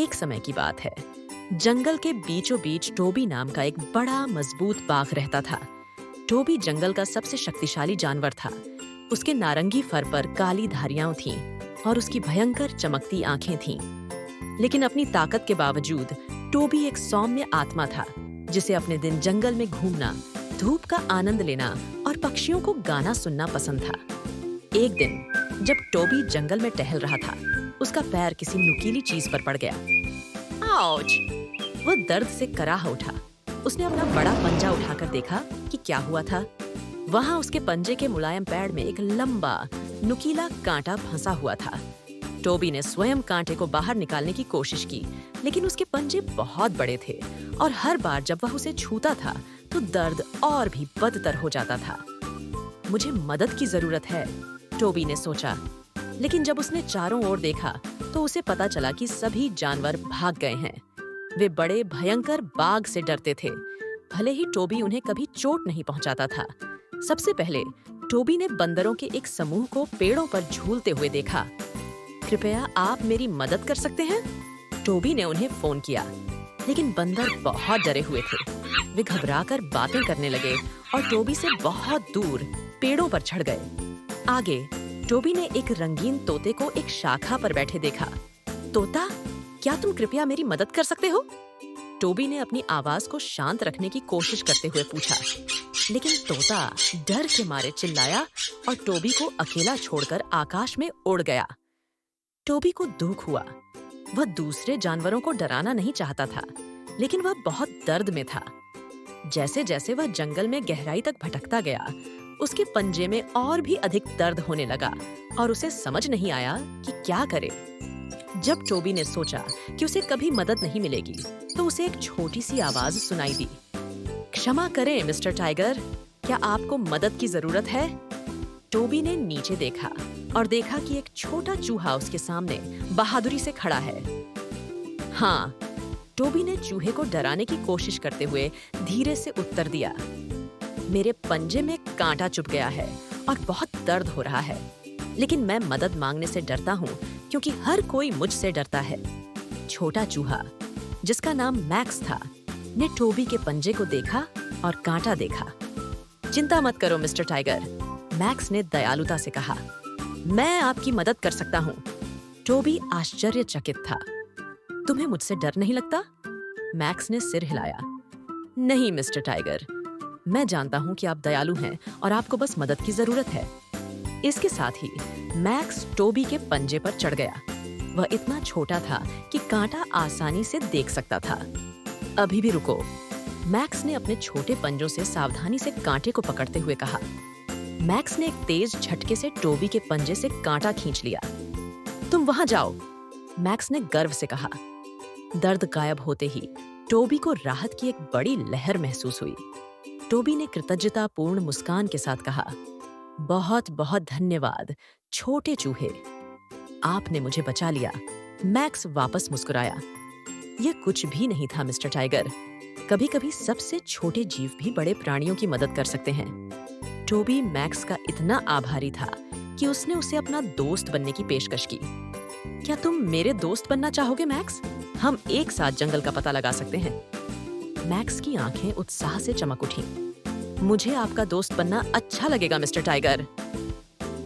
एक समय की बात है। जंगल के बीचों बीच टोबी नाम का एक बड़ा मजबूत बाघ रहता था। टोबी जंगल का सबसे शक्तिशाली जानवर था। उसके नारंगी फर पर काली धारियां थीं और उसकी भयंकर चमकती आंखें थीं। लेकिन अपनी ताकत के बावजूद टोबी एक सौम्य आत्मा था, जिसे अपने दिन जंगल में घूमना, धूप का आनंद लेना और पक्षियों को गाना सुनना पसंद था। एक दिन जब टोबी जंगल में टहल रहा था, उसका पैर किसी नुकीली चीज पर पड़ गया। आउच! वह दर्द से कराह उठा। उसने अपना बड़ा पंजा उठाकर देखा कि क्या हुआ था। वहां उसके पंजे के मुलायम पैर में एक लंबा, नुकीला कांटा फंसा हुआ था। टोबी ने स्वयं कांटे को बाहर निकालने की कोशिश की, लेकिन उसके पंजे बहुत बड़े थे और हर बार जब वह उसे छूता था तो दर्द और भी बदतर हो जाता था। मुझे मदद की जरूरत है, टोबी ने सोचा। लेकिन जब उसने चारों ओर देखा तो उसे पता चला कि सभी जानवर भाग गए हैं। वे बड़े भयंकर बाघ से डरते थे, भले ही टोबी उन्हें कभी चोट नहीं पहुंचाता था। सबसे पहले टोबी ने बंदरों के एक समूह को पेड़ों पर झूलते हुए देखा। कृपया आप मेरी मदद कर सकते हैं? टोबी ने उन्हें फोन किया, लेकिन बंदर बहुत डरे हुए थे। वे घबराकर बातें करने लगे और टोबी से बहुत दूर पेड़ों पर चढ़ गए। आगे टोबी ने एक रंगीन तोते को एक शाखा पर बैठे देखा। तोता, क्या तुम कृपया मेरी मदद कर सकते हो? टोबी ने अपनी आवाज को शांत रखने की कोशिश करते हुए पूछा, लेकिन तोता डर के मारे चिल्लाया और टोबी को अकेला छोड़कर आकाश में उड़ गया। टोबी को दुख हुआ। वह दूसरे जानवरों को डराना नहीं चाहता था, लेकिन वह बहुत दर्द में था। जैसे जैसे वह जंगल में गहराई तक भटकता गया, उसके पंजे में और भी अधिक दर्द होने लगा और उसे समझ नहीं आया कि क्या करे। जब टोबी ने सोचा कि उसे कभी मदद नहीं मिलेगी, तो उसे एक छोटी सी आवाज सुनाई दी। क्षमा करें मिस्टर टाइगर, क्या आपको मदद की जरूरत है? टोबी ने नीचे देखा और देखा कि एक छोटा चूहा उसके सामने बहादुरी से खड़ा है। हाँ, टोबी ने चूहे को डराने की कोशिश करते हुए धीरे से उत्तर दिया, मेरे पंजे में कांटा चुभ गया है और बहुत दर्द हो रहा है, लेकिन मैं मदद मांगने से डरता हूँ क्योंकि हर कोई मुझसे डरता है। छोटा चूहा, जिसका नाम मैक्स था, ने टोबी के पंजे को देखा और कांटा देखा। चिंता मत करो मिस्टर टाइगर, मैक्स ने दयालुता से कहा, मैं आपकी मदद कर सकता हूँ। टोबी आश्चर्यचकित था। तुम्हें मुझसे डर नहीं लगता? मैक्स ने सिर हिलाया। नहीं मिस्टर टाइगर, मैं जानता हूँ कि आप दयालु हैं और आपको बस मदद की जरूरत है। इसके साथ ही मैक्स टोबी के पंजे पर चढ़ गया। वह इतना छोटा था कि कांटा आसानी से देख सकता था। अभी भी रुको, मैक्स ने अपने छोटे पंजों से सावधानी से कांटे को पकड़ते हुए कहा। मैक्स ने एक तेज झटके से टोबी के पंजे से कांटा खींच लिया। तुम वहां जाओ, मैक्स ने गर्व से कहा। दर्द गायब होते ही टोबी को राहत की एक बड़ी लहर महसूस हुई। टोबी ने कृतज्ञतापूर्ण मुस्कान के साथ कहा, बहुत बहुत धन्यवाद छोटे चूहे, आपने मुझे बचा लिया। मैक्स वापस मुस्कुराया। यह कुछ भी नहीं था मिस्टर टाइगर, कभी-कभी सबसे छोटे जीव भी बड़े प्राणियों की मदद कर सकते हैं। टोबी मैक्स का इतना आभारी था कि उसने उसे अपना दोस्त बनने की पेशकश की। क्या तुम मेरे दोस्त बनना चाहोगे मैक्स? हम एक साथ जंगल का पता लगा सकते हैं। मैक्स की आंखें उत्साह से चमक उठीं। मुझे आपका दोस्त बनना अच्छा लगेगा मिस्टर टाइगर।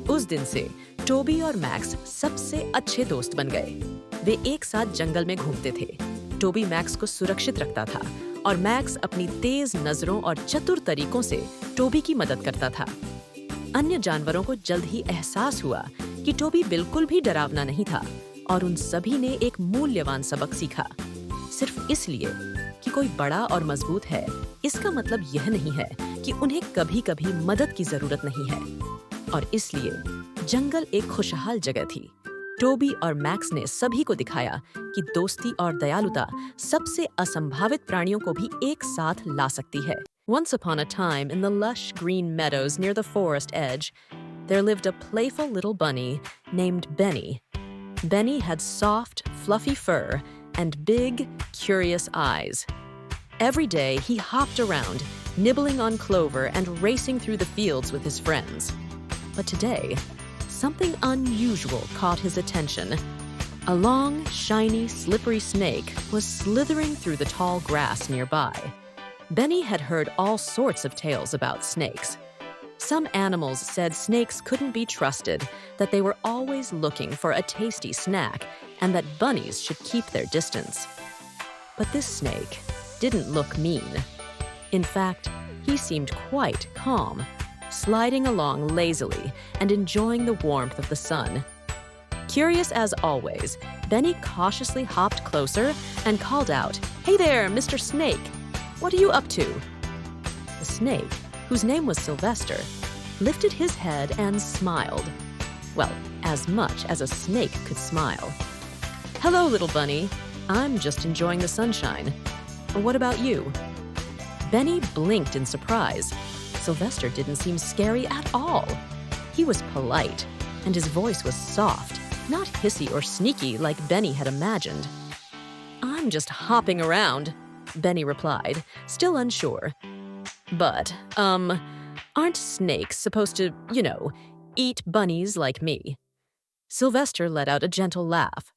उस दिन से टोबी और मैक्स सबसे अच्छे दोस्त बन गए। वे एक साथ जंगल में घूमते थे। टोबी मैक्स को सुरक्षित रखता था और मैक्स अपनी तेज नजरों और चतुर तरीकों से टोबी की मदद करता था। अन्य जानवरों को जल्द ही एहसास हुआ कि टोबी बिल्कुल भी डरावना नहीं था और उन सभी ने एक मूल्यवान सबक सीखा। सिर्फ इसलिए कि कोई बड़ा और मजबूत है, इसका मतलब यह नहीं है कि उन्हें कभी-कभी मदद की जरूरत नहीं है। और इसलिए जंगल एक खुशहाल जगह थी। टोबी और मैक्स ने सभी को दिखाया कि दोस्ती और दयालुता सबसे असंभावित प्राणियों को भी एक साथ ला सकती है। Once upon a time, in the lush green meadows near the forest edge, there lived a playful little bunny named Benny. Benny had soft, fluffy fur and big, curious eyes. Every day, he hopped around, nibbling on clover and racing through the fields with his friends. But today, something unusual caught his attention. A long, shiny, slippery snake was slithering through the tall grass nearby. Benny had heard all sorts of tales about snakes. Some animals said snakes couldn't be trusted, that they were always looking for a tasty snack, and that bunnies should keep their distance. But this snake didn't look mean. In fact, he seemed quite calm, sliding along lazily and enjoying the warmth of the sun. Curious as always, Benny cautiously hopped closer and called out, "Hey there, Mr. Snake! What are you up to?" The snake, whose name was Sylvester, lifted his head and smiled. Well, as much as a snake could smile. "Hello, little bunny. I'm just enjoying the sunshine. What about you?" Benny blinked in surprise. Sylvester didn't seem scary at all. He was polite, and his voice was soft, not hissy or sneaky like Benny had imagined. "I'm just hopping around," Benny replied, still unsure. "But, aren't snakes supposed to, eat bunnies like me?" Sylvester let out a gentle laugh.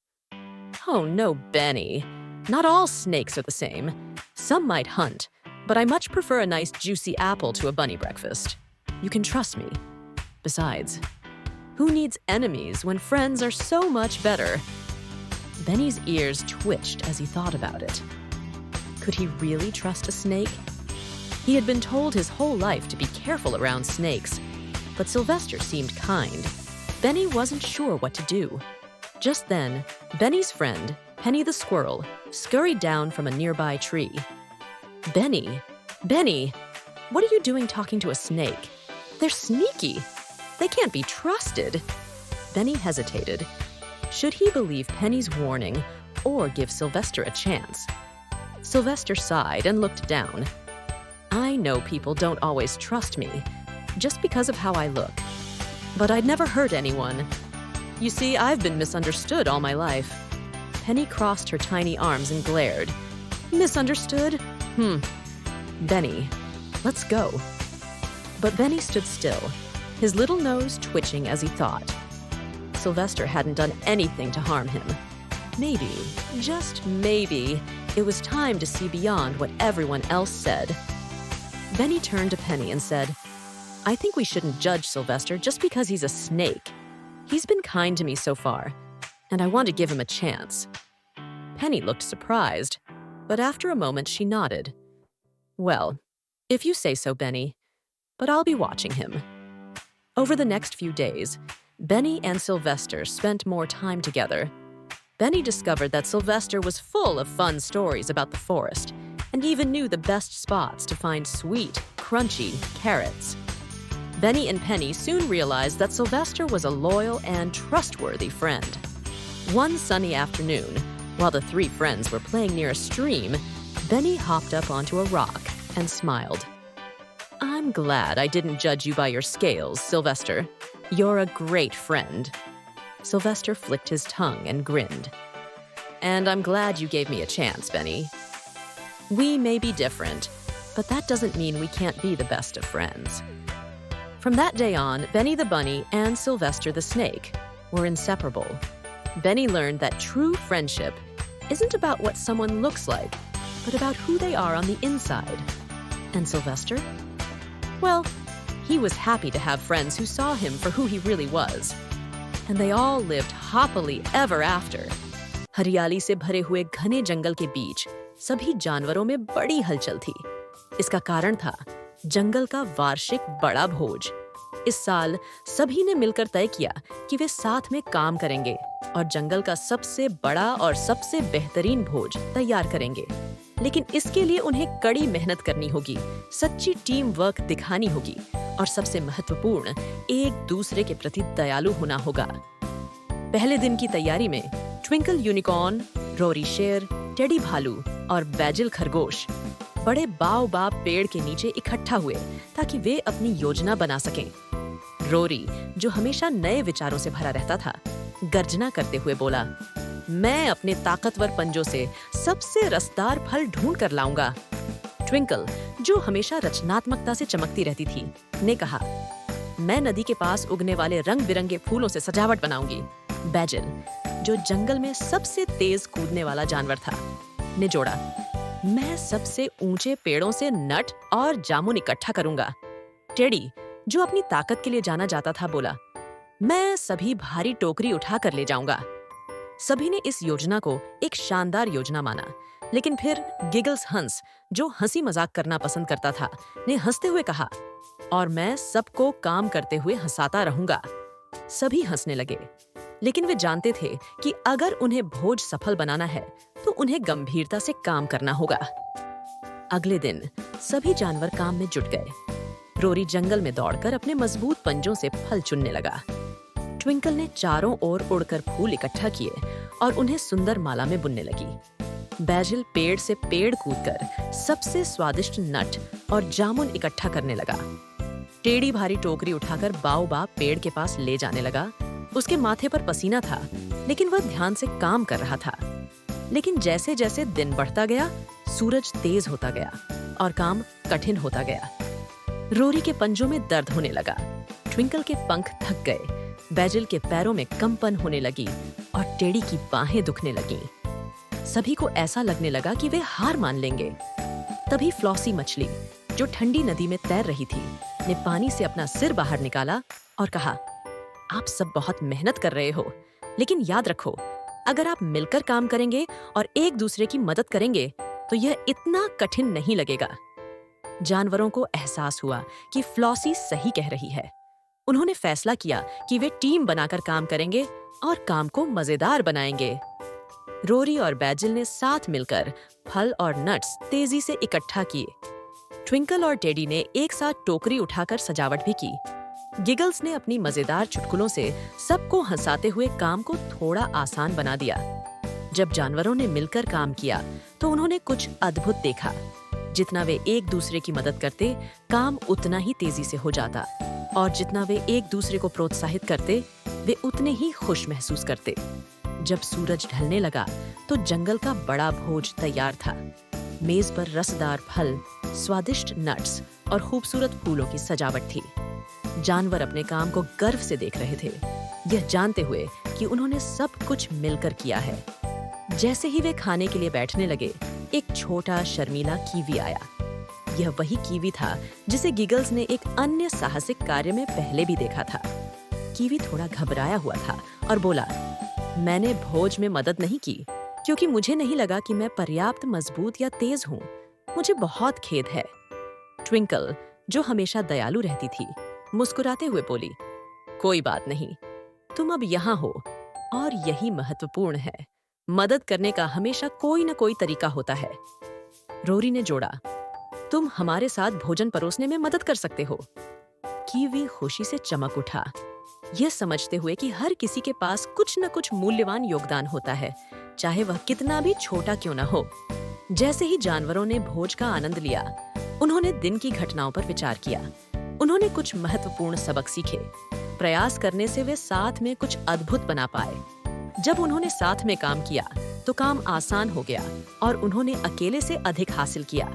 "Oh, no, Benny. Not all snakes are the same. Some might hunt, but I much prefer a nice juicy apple to a bunny breakfast. You can trust me. Besides, who needs enemies when friends are so much better?" Benny's ears twitched as he thought about it. Could he really trust a snake? He had been told his whole life to be careful around snakes, but Sylvester seemed kind. Benny wasn't sure what to do. Just then, Benny's friend, Penny the squirrel, scurried down from a nearby tree. "Benny, what are you doing talking to a snake? They're sneaky. They can't be trusted." Benny hesitated. Should he believe Penny's warning or give Sylvester a chance? Sylvester sighed and looked down. "I know people don't always trust me, just because of how I look. But I'd never hurt anyone. You see, I've been misunderstood all my life." Penny crossed her tiny arms and glared. "Misunderstood? Benny, let's go." But Benny stood still, his little nose twitching as he thought. Sylvester hadn't done anything to harm him. Maybe, just maybe, it was time to see beyond what everyone else said. Benny turned to Penny and said, "I think we shouldn't judge Sylvester just because he's a snake. He's been kind to me so far, and I want to give him a chance." Penny looked surprised, but after a moment she nodded. "Well, if you say so, Benny, but I'll be watching him." Over the next few days, Benny and Sylvester spent more time together. Benny discovered that Sylvester was full of fun stories about the forest and even knew the best spots to find sweet, crunchy carrots. Benny and Penny soon realized that Sylvester was a loyal and trustworthy friend. One sunny afternoon, while the three friends were playing near a stream, Benny hopped up onto a rock and smiled. "I'm glad I didn't judge you by your scales, Sylvester. You're a great friend." Sylvester flicked his tongue and grinned. "And I'm glad you gave me a chance, Benny. We may be different, but that doesn't mean we can't be the best of friends." From that day on, Benny the bunny and Sylvester the snake were inseparable. Benny learned that true friendship isn't about what someone looks like, but about who they are on the inside. And Sylvester? Well, he was happy to have friends who saw him for who he really was. And they all lived happily ever after. हरियाली से भरे हुए घने जंगल के बीच सभी जानवरों में बड़ी हलचल थी। इसका कारण था जंगल का वार्षिक बड़ा भोज। इस साल सभी ने मिलकर तय किया कि वे साथ में काम करेंगे और जंगल का सबसे बड़ा और सबसे बेहतरीन भोज तैयार करेंगे। लेकिन इसके लिए उन्हें कड़ी मेहनत करनी होगी, सच्ची टीम वर्क दिखानी होगी और सबसे महत्वपूर्ण, एक दूसरे के प्रति दयालु होना होगा। पहले दिन की तैयारी में ट्विंकल यूनिकॉर्न, रोरी शेर, टेडी भालू और बैजिल खरगोश बड़े बाओबाब पेड़ के नीचे इकट्ठा हुए ताकि वे अपनी योजना बना सकें। रोरी, जो हमेशा नए विचारों से भरा रहता था, गर्जना करते हुए बोला, "मैं अपने ताकतवर पंजों से सबसे रसदार फल ढूंढ कर लाऊंगा।" ट्विंकल, जो हमेशा रचनात्मकता से चमकती रहती थी, ने कहा, "मैं नदी के पास उगने वाले रंग बिरंगे फूलों से सजावट बनाऊंगी।" बैजिल, जो जंगल में सबसे तेज कूदने वाला जानवर था, ने जोड़ा, मैं सबसे ऊंचे पेड़ों से नट और जामुन इकट्ठा करूंगा। टेडी, जो अपनी ताकत के लिए जाना जाता था, बोला, मैं सभी भारी टोकरी उठा कर ले जाऊंगा। सभी ने इस योजना को एक शानदार योजना माना, लेकिन फिर गिगल्स हंस, जो हंसी मजाक करना पसंद करता था, ने हंसते हुए कहा, और मैं सबको काम करते हुए हंसाता रहूंगा। सभी हंसने लगे, लेकिन वे जानते थे कि अगर उन्हें भोज सफल बनाना है तो उन्हें गंभीरता से काम करना होगा। अगले दिन सभी जानवर काम में जुट गए। रोरी जंगल में दौड़कर अपने मजबूत पंजों से फल चुनने लगा। ट्विंकल ने चारों ओर उड़कर फूल इकट्ठा किए और उन्हें सुंदर माला में बुनने लगी। बैजिल पेड़ से पेड़ कूदकर सबसे स्वादिष्ट नट और जामुन इकट्ठा करने लगा। टेडी भारी टोकरी उठाकर बाओबाब पेड़ के पास ले जाने लगा। उसके माथे पर पसीना था, लेकिन वह ध्यान से काम कर रहा था। लेकिन जैसे जैसे दिन बढ़ता गया, सूरज तेज होता गया और काम कठिन होता गया। रोरी के पंजों में दर्द होने लगा, ट्विंकल के पंख थक गए, बैजिल के पैरों में कंपन होने लगी और टेडी की बाहें दुखने लगीं। सभी को ऐसा लगने लगा कि वे हार मान लेंगे। तभी फ्लॉसी मछली, जो ठंडी नदी में तैर रही थी, ने पानी से अपना सिर बाहर निकाला और कहा, आप सब बहुत मेहनत कर रहे हो, लेकिन याद रखो, अगर आप मिलकर काम करेंगे और एक दूसरे की मदद करेंगे तो यह इतना कठिन नहीं लगेगा। जानवरों को एहसास हुआ कि फ्लॉसी सही कह रही है। उन्होंने फैसला किया कि वे टीम बनाकर काम करेंगे और काम को मजेदार बनाएंगे। रोरी और बैजिल ने साथ मिलकर फल और नट्स तेजी से इकट्ठा किए। ट्विंकल और टेडी ने एक साथ टोकरी उठाकर सजावट भी की। गिगल्स ने अपनी मजेदार चुटकुलों से सबको हंसाते हुए काम को थोड़ा आसान बना दिया। जब जानवरों ने मिलकर काम किया तो उन्होंने कुछ अद्भुत देखा। जितना वे एक दूसरे की मदद करते, काम उतना ही तेजी से हो जाता, और जितना वे एक दूसरे को प्रोत्साहित करते, वे उतने ही खुश महसूस करते। जब सूरज ढलने लगा तो जंगल का बड़ा भोज तैयार था। मेज पर रसदार फल, स्वादिष्ट नट्स और खूबसूरत फूलों की सजावट थी। जानवर अपने काम को गर्व से देख रहे थे, यह जानते हुए कि उन्होंने सब कुछ मिलकर किया है। जैसे ही वे खाने के लिए बैठने लगे, एक छोटा शर्मीला कीवी आया। यह वही कीवी था जिसे गिगल्स ने एक अन्य साहसिक कार्य में पहले भी देखा था। कीवी थोड़ा घबराया हुआ था और बोला, मैंने भोज में मदद नहीं की क्योंकि मुझे नहीं लगा कि मैं पर्याप्त मजबूत या तेज हूँ। मुझे बहुत खेद है। ट्विंकल, जो हमेशा दयालु रहती थी, मुस्कुराते हुए बोली, कोई बात नहीं, तुम अब यहाँ हो और यही महत्वपूर्ण है। मदद करने का हमेशा कोई न कोई तरीका होता है। रोरी ने जोड़ा, तुम हमारे साथ भोजन परोसने में मदद कर सकते हो। कीवी खुशी से चमक उठा, यह समझते हुए कि हर किसी के पास कुछ न कुछ मूल्यवान योगदान होता है, चाहे वह कितना भी छोटा क्यों न हो। जैसे ही जानवरों ने भोज का आनंद लिया, उन्होंने दिन की घटनाओं पर विचार किया। उन्होंने कुछ महत्वपूर्ण सबक सीखे। प्रयास करने से वे साथ में कुछ अद्भुत बना पाए। जब उन्होंने साथ में काम किया तो काम आसान हो गया और उन्होंने अकेले से अधिक हासिल किया।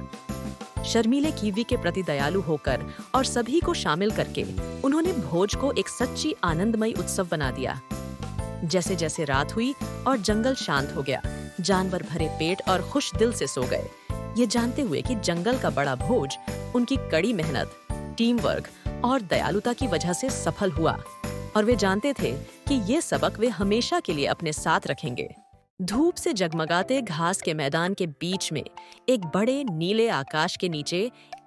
शर्मीले कीवी के प्रति दयालु होकर और सभी को शामिल करके उन्होंने भोज को एक सच्ची आनंदमयी उत्सव बना दिया। जैसे जैसे रात हुई और जंगल शांत हो गया, जानवर भरे पेट और खुश दिल से सो गए, ये जानते हुए कि जंगल का बड़ा भोज उनकी कड़ी मेहनत, टीम वर्क और दयालुता की वजह से सफल हुआ, और वे जानते थे कि ये सबक वे हमेशा के लिए अपने साथ रखेंगे। धूप से जगमगाते घास के मैदान के बीच में एक बड़े नीले आकाश के नीचे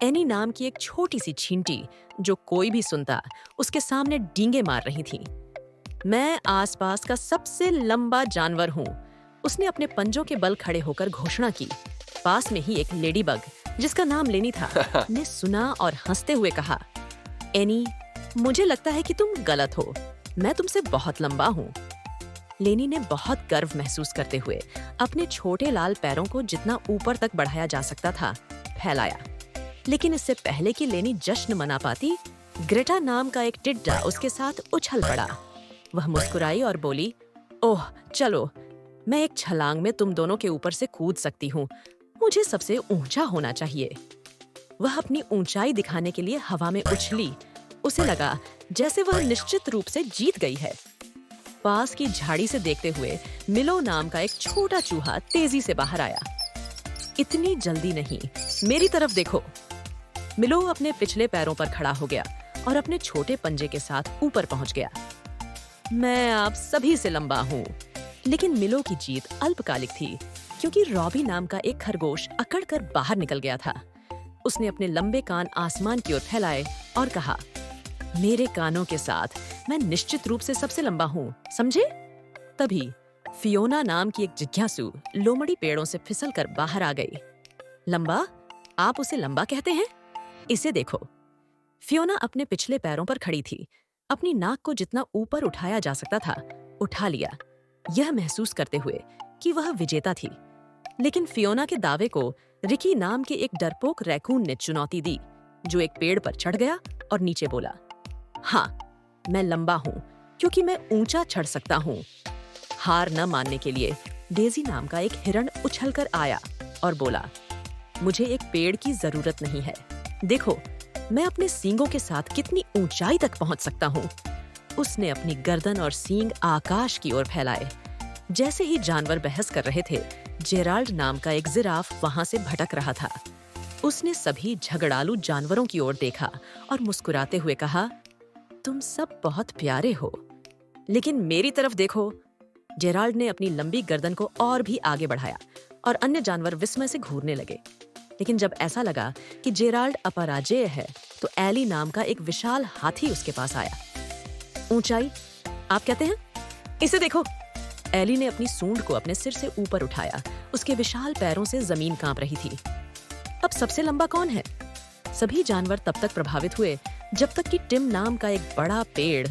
एनी नाम की एक छोटी सी छींटी, जो कोई भी सुनता, उसके सामने डींगे मार रही थी। मैं आसपास का सबसे लंबा जानवर हूँ, उसने अपने पंजों के बल खड़े होकर घोषणा की। पास में ही एक लेडीबग, जिसका नाम लेनी था, ने सुना और हंसते हुए कहा, एनी, मुझे लगता है कि तुम गलत हो, मैं तुमसे बहुत लंबा हूँ। लेनी ने बहुत गर्व महसूस करते हुए अपने छोटे लाल पैरों को जितना ऊपर तक बढ़ाया जा सकता था फैलाया। लेकिन इससे पहले कि लेनी जश्न मना पाती, ग्रेटा नाम का एक टिड्डा उसके साथ उछल पड़ा। वह मुस्कुराई और बोली, ओह चलो, मैं एक छलांग में तुम दोनों के ऊपर से कूद सकती हूँ, मुझे सबसे ऊंचा होना चाहिए। वह अपनी ऊंचाई दिखाने के लिए हवा में उछली। उसे लगा जैसे वह निश्चित रूप से जीत गई है। पास की झाड़ी से देखते हुए मिलो नाम का एक छोटा चूहा तेजी से बाहर आया। इतनी जल्दी नहीं, मेरी तरफ देखो। मिलो अपने पिछले पैरों पर खड़ा हो गया और अपने छोटे पंजे के साथ ऊपर पहुंच गया। मैं आप सभी से लंबा हूँ। लेकिन मिलो की जीत अल्पकालिक थी, क्योंकि रॉबी नाम का एक खरगोश अकड़कर बाहर निकल गया था। उसने अपने लंबे कान आसमान की ओर फैलाए और कहा, मेरे कानों के साथ मैं निश्चित रूप से सबसे लंबा हूँ, समझे? तभी फियोना नाम की एक जिज्ञासु लोमड़ी पेड़ों से फिसलकर बाहर आ गई। लंबा? आप उसे लंबा कहते हैं? इसे देखो। फियोना अपने पिछले पैरों पर खड़ी थी। अपनी नाक को जितना ऊपर उठाया जा सकता था, उठा लिया, यह महसूस करते हुए कि वह विजेता थी। लेकिन फियोना के दावे को रिकी नाम के एक डरपोक रैकून ने चुनौती दी, जो एक पेड़ पर चढ़ गया और नीचे बोला, हाँ, मैं लंबा हूँ क्योंकि मैं ऊंचा चढ़ सकता हूँ। हार न मानने के लिए डेजी नाम का एक हिरण उछलकर आया और बोला, मुझे एक पेड़ की जरूरत नहीं है। देखो, मैं अपने सींगों के साथ कितनी ऊंचाई तक पहुंच सकता हूँ। उसने अपनी गर्दन और सींग आकाश की ओर फैलाए। जैसे ही जानवर बहस कर रहे थे, जेराल्ड नाम का एक जिराफ वहां से भटक रहा था। उसने सभी झगड़ालू जानवरों की ओर देखा और मुस्कुराते हुए कहा, तुम सब बहुत प्यारे हो, लेकिन मेरी तरफ देखो। जेराल्ड ने अपनी लंबी गर्दन को और भी आगे बढ़ाया और अन्य जानवर विस्मय से घूरने लगे। लेकिन जब ऐसा लगा कि जेराल्ड अपराजेय है, तो एली नाम का एक विशाल हाथी उसके पास आया। ऊंचाई, आप कहते हैं? इसे देखो। एली ने अपनी सूंड को अपने सिर से ऊपर उठाया। उसके विशाल पैरों से जमीन कांप रही थी। अब सबसे लंबा कौन है? सभी जानवर तब तक प्रभावित हुए जब तक कि टिम नाम का एक बड़ा पेड़,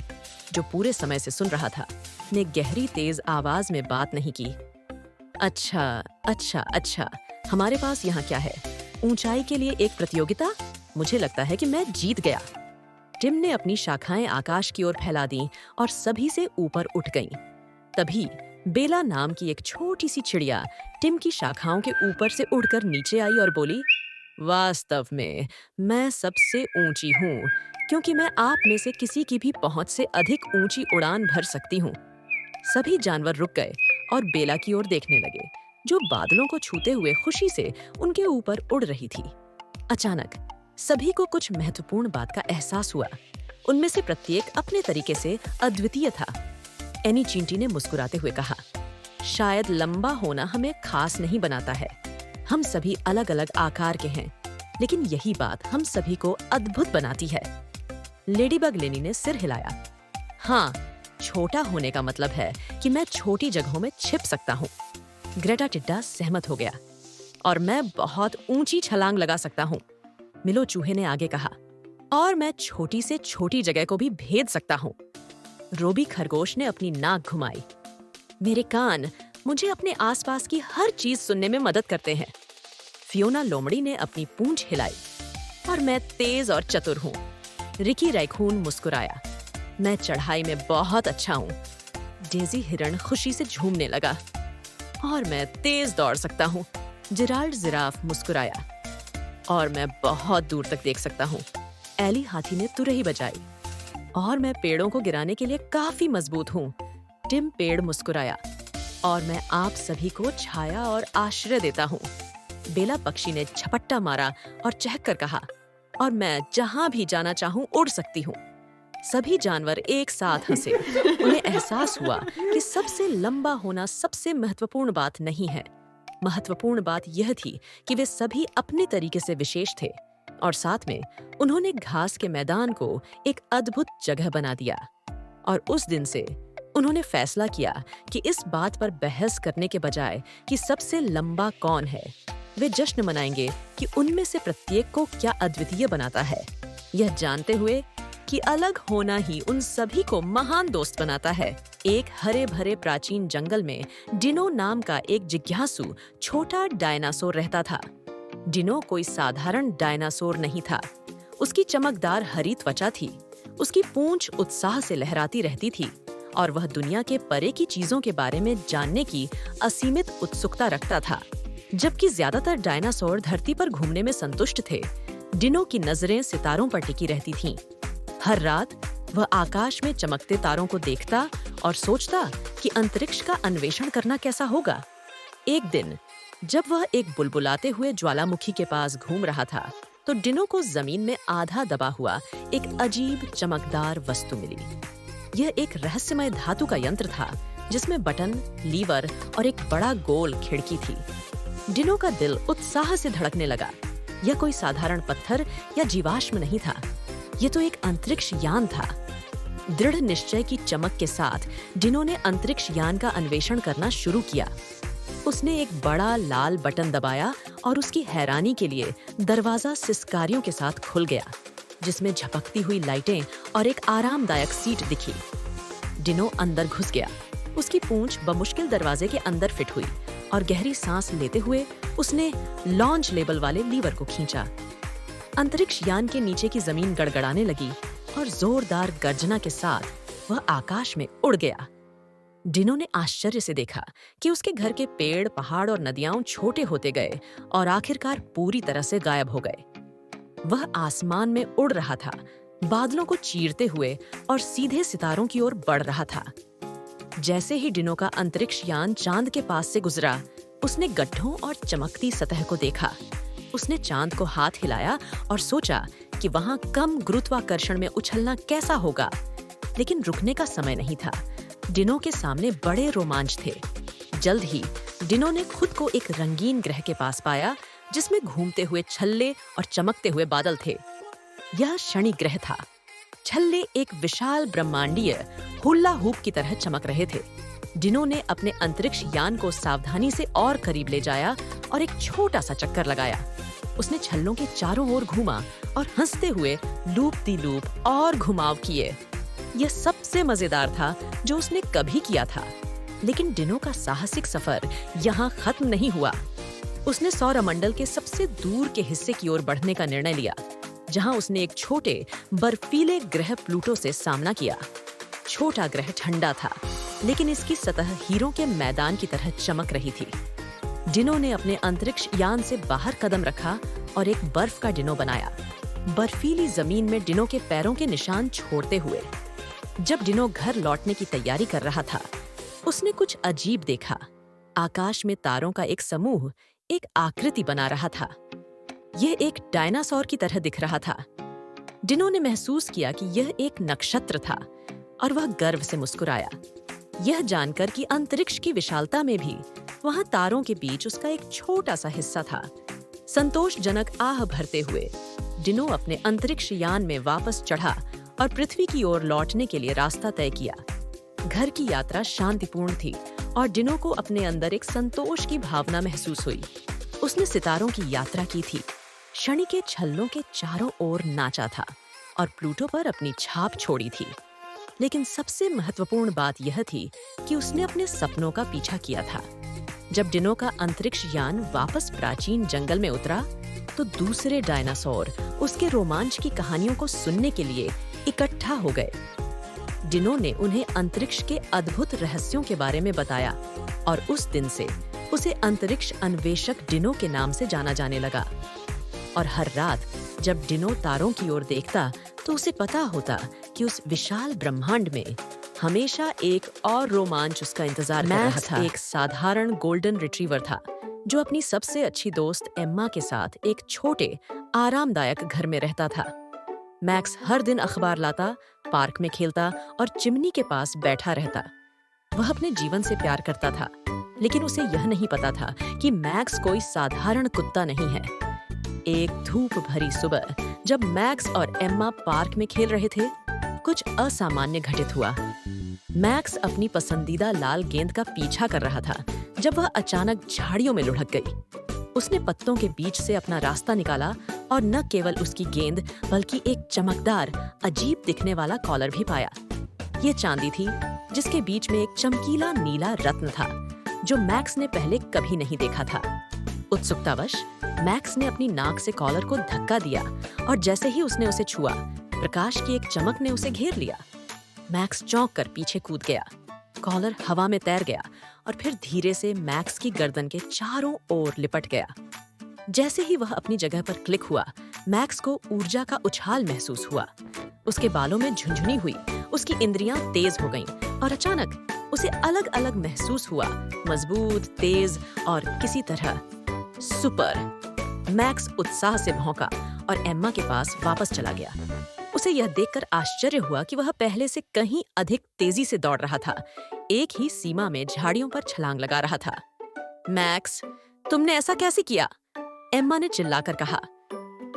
जो पूरे समय से सुन रहा था, ने गहरी तेज आवाज में बात नहीं की। अच्छा, हमारे पास यहाँ क्या है? ऊंचाई के लिए एक प्रतियोगिता? मुझे लगता है कि मैं जीत गया। टिम ने अपनी शाखाएं आकाश की ओर फैला दी और सभी से ऊपर उठ गईं। तभी बेला नाम की एक छोटी सी चिड़िया टिम की शाखाओं के ऊपर से उड़कर नीचे आई और बोली, वास्तव में मैं सबसे ऊंची हूँ, क्योंकि मैं आप में से किसी की भी पहुंच से अधिक ऊंची उड़ान भर सकती हूँ। सभी जानवर रुक गए और बेला की ओर देखने लगे, जो बादलों को छूते हुए खुशी से उनके ऊपर उड़ रही थी। अचानक सभी को कुछ महत्वपूर्ण बात का एहसास हुआ। उनमें से प्रत्येक अपने तरीके से अद्वितीय था। एनी चींटी ने मुस्कुराते हुए कहा, शायद लंबा होना हमें खास नहीं बनाता है। हम सभी अलग अलग आकार के हैं, लेकिन यही बात हम सभी को अद्भुत बनाती है। लेडीबग लेनी ने सिर हिलाया। हाँ, छोटा होने का मतलब है कि मैं छोटी जगहों में छिप सकता हूँ। ग्रेटा टिड्डा सहमत हो गया। और मैं बहुत ऊंची छलांग लगा सकता हूँ, मिलो चूहे ने आगे कहा। और मैं छोटी से छोटी जगह को भी भेद सकता हूँ। रोबी खरगोश ने अपनी नाक घुमाई। मेरे कान मुझे अपने आसपास की हर चीज सुनने में मदद करते हैं। फियोना लोमड़ी ने अपनी पूंछ हिलाई। और मैं तेज और चतुर हूँ। रिकी रैकून मुस्कुराया। मैं चढ़ाई में बहुत अच्छा हूँ। डेजी हिरण खुशी से झूमने लगा। और मैं तेज दौड़ सकता हूँ। जेराल्ड जिराफ मुस्कुराया। और मैं बहुत दूर तक देख सकता हूँ। एली हाथी ने तुरही बजाई। और मैं पेड़ों को गिराने के लिए काफी मजबूत हूँ। टिम पेड़ मुस्कुराया। और मैं आप सभी को छाया और आश्रय देता हूँ। बेला पक्षी ने झपट्टा मारा और चहककर कहा, और मैं जहाँ भी जाना चाहूँ उड़ सकती हूँ। सभी जानवर एक साथ हंसे। उन्हें एहसास हुआ कि सबसे लंबा होना सबसे महत्वपूर्ण बात नहीं है। महत्वपूर्ण बात यह थी कि वे सभी अपने तरीके से विशेष थे, और साथ में उन्होंने घास के मैदान को एक अद्भुत जगह बना दिया। और उस दिन से उन्होंने फैसला किया कि इस बात पर बहस करने के बजाय कि सबसे लंबा कौन है, वे जश्न मनाएंगे कि उनमें से प्रत्येक को क्या अद्वितीय बनाता है, यह जानते हुए कि अलग होना ही उन सभी को महान दोस्त बनाता है। एक हरे भरे प्राचीन जंगल में डिनो नाम का एक जिज्ञासु छोटा डायनासोर रहता था। डिनो कोई साधारण डायनासोर नहीं था। उसकी चमकदार हरी त्वचा थी, उसकी पूंछ उत्साह से लहराती रहती थी, और वह दुनिया के परे की चीजों के बारे में जानने की असीमित उत्सुकता रखता था। जबकि ज्यादातर डायनासोर धरती पर घूमने में संतुष्ट थे, डिनो की नजरें सितारों पर टिकी रहती थीं। हर रात वह आकाश में चमकते तारों को देखता और सोचता कि अंतरिक्ष का अन्वेषण करना कैसा होगा। एक दिन जब वह एक बुलबुलाते हुए ज्वालामुखी के पास घूम रहा था, तो डिनो को जमीन में आधा दबा हुआ एक अजीब चमकदार वस्तु मिली। यह एक रहस्यमय धातु का यंत्र था जिसमें बटन, लीवर और एक बड़ा गोल खिड़की थी। डिनो का दिल उत्साह से धड़कने लगा। यह कोई साधारण पत्थर या जीवाश्म नहीं था, यह तो एक अंतरिक्ष यान था। दृढ़ निश्चय की चमक के साथ डिनो ने अंतरिक्ष यान का अन्वेषण करना शुरू किया। उसने एक बड़ा लाल बटन दबाया और उसकी हैरानी के लिए दरवाजा सिसकारियों के साथ खुल गया, जिसमें झपकती हुई लाइटें और एक आरामदायक सीट दिखी। डिनो अंदर घुस गया। उसकी पूंछ बमुश्किल दरवाजे के अंदर फिट हुई और गहरी सांस लेते हुए उसने लॉन्च लेबल वाले लीवर को खींचा। अंतरिक्ष यान के नीचे की जमीन गड़गड़ाने लगी और जोरदार गर्जना के साथ वह आकाश में उड़ गया। डिनो ने आश्चर्य से देखा कि उसके घर के पेड़, पहाड़ और नदियां छोटे होते गए और आखिरकार पूरी तरह से गायब हो गए। वह आसमान में उड़ रहा था, बादलों को चीरते हुए और सीधे सितारों की ओर बढ़ रहा था। जैसे ही डिनो का अंतरिक्ष यान चांद के पास से गुजरा, उसने गड्ढों और चमकती सतह को देखा। उसने चांद को हाथ हिलाया और सोचा कि वहां कम गुरुत्वाकर्षण में उछलना कैसा होगा। लेकिन रुकने का समय नहीं था। डिनो के सामने बड़े रोमांच थे। जल्द ही डिनो ने खुद को एक रंगीन ग्रह के पास पाया, जिसमें घूमते हुए छल्ले और चमकते हुए बादल थे। यह शनि ग्रह था। छल्ले एक विशाल ब्रह्मांडीय हुल्ला हूप की तरह चमक रहे थे। डिनो ने अपने अंतरिक्ष यान को सावधानी से और करीब ले जाया और एक छोटा सा चक्कर लगाया। उसने छल्लों के चारों ओर घूमा और हंसते हुए लूप दी लूप और घुमाव किए। यह सबसे मजेदार था जो उसने कभी किया था। लेकिन डिनो का साहसिक सफर यहाँ खत्म नहीं हुआ। उसने सौरमंडल के सबसे दूर के हिस्से की ओर बढ़ने का निर्णय लिया, जहां उसने एक छोटे बर्फीले ग्रह प्लूटो से सामना किया। छोटा ग्रह ठंडा था, लेकिन इसकी सतह हीरों के मैदान की तरह चमक रही थी। डिनो ने अपने अंतरिक्ष यान से बाहर कदम रखा और एक बर्फ का डिनो बनाया, बर्फीली जमीन में डिनो के पैरों के निशान छोड़ते हुए। जब डिनो घर लौटने की तैयारी कर रहा था, उसने कुछ अजीब देखा। आकाश में तारों का एक समूह एक आकृति बना रहा था। यह एक डायनासोर की तरह दिख रहा था। डिनो ने महसूस किया कि यह एक नक्षत्र था और वह गर्व से मुस्कुराया, यह जानकर कि अंतरिक्ष की विशालता में भी वहां तारों के बीच उसका एक छोटा सा हिस्सा था। संतोषजनक आह भरते हुए डिनो अपने अंतरिक्ष यान में वापस चढ़ा और पृथ्वी की ओर लौटने के लिए रास्ता तय किया। घर की यात्रा शांतिपूर्ण थी और डिनो को अपने अंदर एक संतोष की भावना महसूस हुई। उसने सितारों की यात्रा की थी, शनि के छल्लों के चारों ओर नाचा था और प्लूटो पर अपनी छाप छोड़ी थी। लेकिन सबसे महत्वपूर्ण बात यह थी कि उसने अपने सपनों का पीछा किया था। जब डिनो का अंतरिक्ष यान वापस प्राचीन जंगल में उतरा, तो दूसरे डायनासोर उसके रोमांच की कहानियों को सुनने के लिए इकट्ठा हो गए। डिनो ने उन्हें अंतरिक्ष के अद्भुत रहस्यों के बारे में बताया और उस दिन से उसे अंतरिक्ष अन्वेषक डिनो के नाम से जाना जाने लगा। और हर रात जब डिनो तारों की ओर देखता, तो उसे पता होता कि उस विशाल ब्रह्मांड में हमेशा एक और रोमांच उसका इंतजार कर रहा था। एक साधारण गोल्डन रिट्रीवर था जो अपनी सबसे अच्छी दोस्त एम्मा के साथ एक छोटे आरामदायक घर में रहता था। मैक्स हर दिन अखबार लाता, पार्क में खेलता और चिमनी के पास बैठा रहता। वह अपने जीवन से प्यार करता था, लेकिन उसे यह नहीं पता था कि मैक्स कोई साधारण कुत्ता नहीं है। एक धूप भरी सुबह जब मैक्स और एम्मा पार्क में खेल रहे थे, कुछ असामान्य घटित हुआ। मैक्स अपनी पसंदीदा लाल गेंद का पीछा कर रहा था जब वह अचानक झाड़ियों में लुढ़क गई। उसने पत्तों के बीच से अपना रास्ता निकाला और न केवल उसकी गेंद बल्कि एक चमकदार, अजीब दिखने वाला कॉलर भी पाया। ये चांदी थी जिसके बीच में एक चमकीला नीला रत्न था जो मैक्स ने पहले कभी नहीं देखा था। उत्सुकतावश मैक्स ने अपनी नाक से कॉलर को धक्का दिया और जैसे ही उसने उसे छुआ, प्रकाश की एक चमक ने उसे घेर लिया। मैक्स चौंक कर पीछे कूद गया। कॉलर हवा में तैर गया और फिर धीरे से मैक्स की गर्दन के चारों ओर लिपट गया। जैसे ही वह अपनी जगह पर क्लिक हुआ, मैक्स को ऊर्जा का उछाल महसूस हुआ। उसके बालों में झुंझुनी हुई उसकी इंद्रियां तेज हो गईं और अचानक उसे अलग अलग महसूस हुआ, मजबूत, तेज और किसी तरह सुपर। मैक्स उत्साह से भौंका और एम्मा के पास वापस चला गया। उसे यह देखकर आश्चर्य हुआ कि वह पहले से कहीं अधिक तेजी से दौड़ रहा था, एक ही सीमा में झाड़ियों पर छलांग लगा रहा था। मैक्स, तुमने ऐसा कैसे किया? एम्मा ने चिल्लाकर कहा।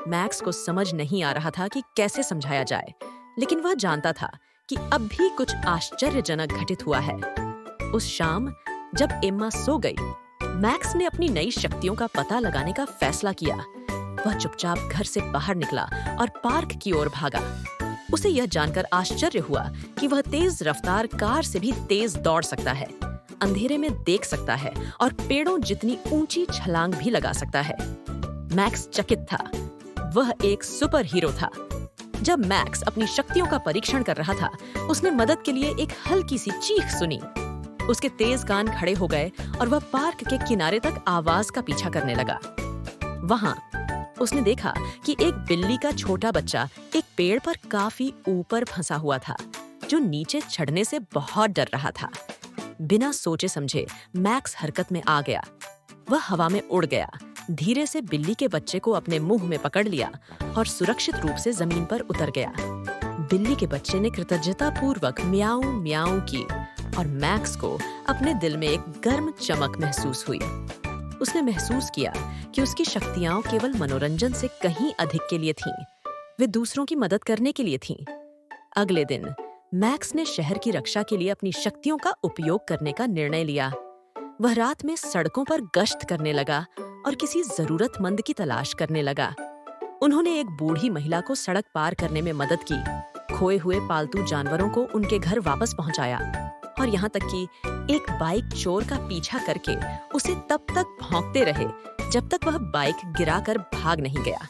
मैक्स को समझ नहीं आ रहा था कि कैसे समझाया जाए, लेकिन वह जानता था कि अब भी कुछ आश्चर्यजनक घटित हुआ है। उस शाम जब एम्मा सो गई, मैक्स ने अपनी नई शक्तियों का पता लगाने का फैसला किया। वह चुपचाप घर से बाहर निकला और पार्क की ओर भागा। उसे यह जानकर आश्चर्य हुआ कि वह तेज रफ्तार कार से भी तेज दौड़ सकता है, अंधेरे में देख सकता है और पेड़ों जितनी ऊंची छलांग भी लगा सकता है। मैक्स चकित था। वह एक सुपर हीरो था। जब मैक्स अपनी शक्तियों का परीक्षण कर रहा था, उसने मदद के लिए एक हल्की सी चीख सुनी। उसके तेज कान खड़े हो गए और वह पार्क के किनारे तक आवाज का पीछा करने लगा। वहां उसने देखा कि एक बिल्ली का छोटा बच्चा एक पेड़ पर काफी ऊपर फंसा हुआ था, जो नीचे चढ़ने से बहुत डर रहा था। बिना सोचे समझे मैक्स हरकत में आ गया। वह हवा में उड़ गया, धीरे से बिल्ली के बच्चे को अपने मुंह में पकड़ लिया और सुरक्षित रूप से जमीन पर उतर गया। बिल्ली के बच्चे ने कृतज्ञतापूर्वक म्याऊं म्याऊं की और मैक्स को अपने दिल में एक गर्म चमक महसूस हुई। उसने महसूस किया कि उसकी शक्तियां केवल मनोरंजन से कहीं अधिक के लिए थीं। वे दूसरों की मदद करने के लिए थीं। अगले दिन मैक्स ने शहर की रक्षा के लिए अपनी शक्तियों का उपयोग करने का निर्णय लिया। वह रात में सड़कों पर गश्त करने लगा और किसी जरूरतमंद की तलाश करने लगा। उन्होंने एक बूढ़ी महिला को सड़क पार करने में मदद की, खोए हुए पालतू जानवरों को उनके घर वापस पहुंचाया और यहाँ तक कि एक बाइक चोर का पीछा करके उसे तब तक भौंकते रहे जब तक वह बाइक गिराकर भाग नहीं गया।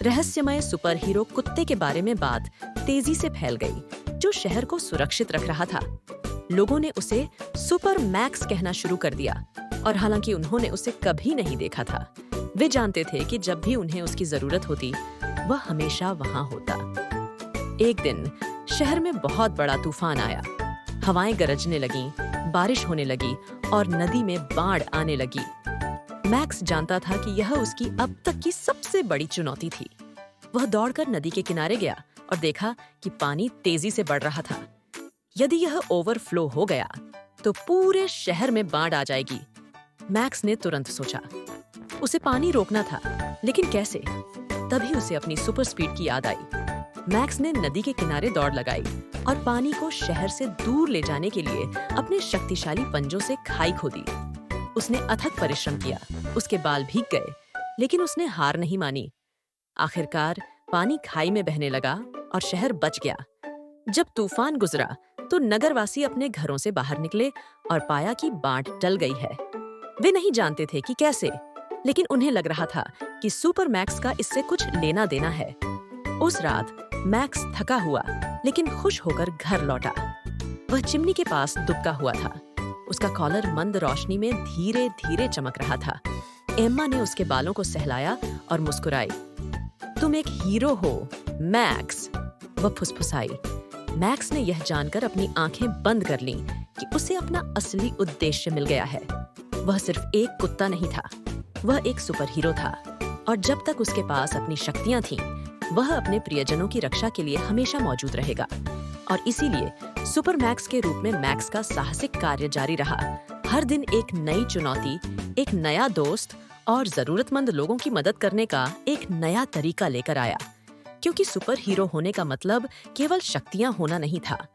रहस्यमय सुपर हीरो कुत्ते के बारे में बात तेजी से फैल गई, जो शहर को सुरक्षित रख रहा था। लोगों ने उसे सुपर मैक्स कहना शुरू कर दिया और हालांकि उन्होंने उसे कभी नहीं देखा था, वे जानते थे कि जब भी उन्हें उसकी जरूरत होती, वह हमेशा वहां होता। एक दिन शहर में बहुत बड़ा तूफान आया। हवाएं गरजने लगीं, बारिश होने लगी और नदी में बाढ़ आने लगी। मैक्स जानता था कि यह उसकी अब तक की सबसे बड़ी चुनौती थी। वह दौड़कर नदी के किनारे गया और देखा कि पानी तेजी से बढ़ रहा था। यदि यह ओवरफ्लो हो गया तो पूरे शहर में बाढ़ आ जाएगी। मैक्स ने तुरंत सोचा। उसे पानी रोकना था, लेकिन कैसे? तभी उसे अपनी सुपर स्पीड की याद आई। मैक्स ने नदी के किनारे दौड़ लगाई और पानी को शहर से दूर ले जाने के लिए अपने शक्तिशाली पंजों से खाई खोदी। उसने अथक परिश्रम किया, उसके बाल भीग गए, लेकिन उसने हार नहीं मानी। आखिरकार पानी खाई में बहने लगा और शहर बच गया। जब तूफान गुजरा तो नगरवासी अपने घरों से बाहर निकले और पाया कि बाढ़ टल गई है। वे नहीं जानते थे कि कैसे, लेकिन उन्हें लग रहा था कि सुपर मैक्स का इससे कुछ लेना देना है। उस रात मैक्स थका हुआ लेकिन खुश होकर घर लौटा। वह चिमनी के पास दुबका हुआ था। उसका कॉलर मंद रोशनी में धीरे धीरे चमक रहा था। एम्मा ने उसके बालों को सहलाया और मुस्कुराई। तुम एक हीरो हो, मैक्स, वह फुसफुसाई। मैक्स ने यह जानकर अपनी आंखें बंद कर लीं कि उसे अपना असली उद्देश्य मिल गया है। वह सिर्फ एक कुत्ता नहीं था, वह एक सुपर हीरो था और जब तक उसके पास अपनी शक्तियां थीं, वह अपने प्रियजनों की रक्षा के लिए हमेशा मौजूद रहेगा। और इसीलिए सुपर मैक्स के रूप में मैक्स का साहसिक कार्य जारी रहा। हर दिन एक नई चुनौती, एक नया दोस्त और जरूरतमंद लोगों की मदद करने का एक नया तरीका लेकर आया। क्योंकि सुपर हीरो होने का मतलब केवल शक्तियां होना नहीं था।